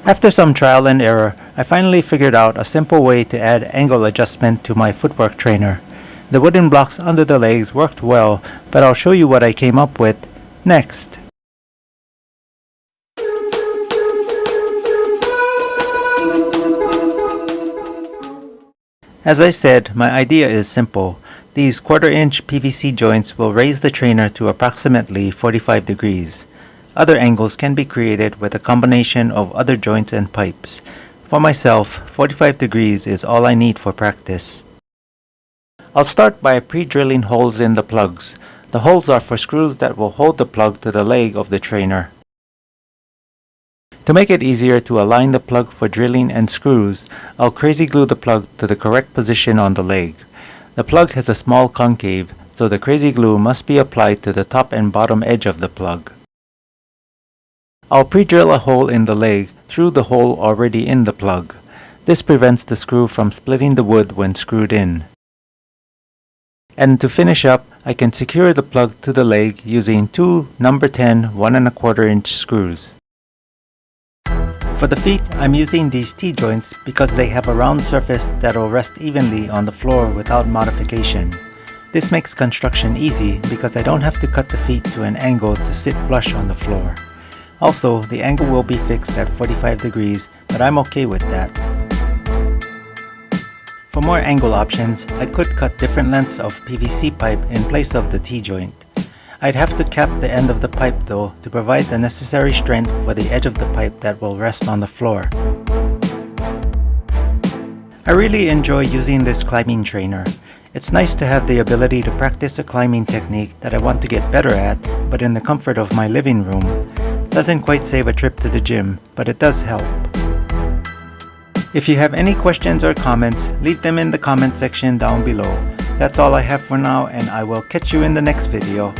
After some trial and error, I finally figured out a simple way to add angle adjustment to my footwork trainer. The wooden blocks under the legs worked well, but I'll show you what I came up with next. As I said, my idea is simple. These 1/4-inch PVC joints will raise the trainer to approximately 45 degrees. Other angles can be created with a combination of other joints and pipes. For myself, 45 degrees is all I need for practice. I'll start by pre-drilling holes in the plugs. The holes are for screws that will hold the plug to the leg of the trainer. To make it easier to align the plug for drilling and screws, I'll crazy glue the plug to the correct position on the leg. The plug has a small concave, so the crazy glue must be applied to the top and bottom edge of the plug. I'll pre-drill a hole in the leg through the hole already in the plug. This prevents the screw from splitting the wood when screwed in. And to finish up, I can secure the plug to the leg using two number 10 1¼ inch screws. For the feet, I'm using these T-joints because they have a round surface that will rest evenly on the floor without modification. This makes construction easy because I don't have to cut the feet to an angle to sit flush on the floor. Also, the angle will be fixed at 45 degrees, but I'm okay with that. For more angle options, I could cut different lengths of PVC pipe in place of the T-joint. I'd have to cap the end of the pipe though to provide the necessary strength for the edge of the pipe that will rest on the floor. I really enjoy using this climbing trainer. It's nice to have the ability to practice a climbing technique that I want to get better at, but in the comfort of my living room. Doesn't quite save a trip to the gym, but it does help. If you have any questions or comments, leave them in the comment section down below. That's all I have for now, and I will catch you in the next video.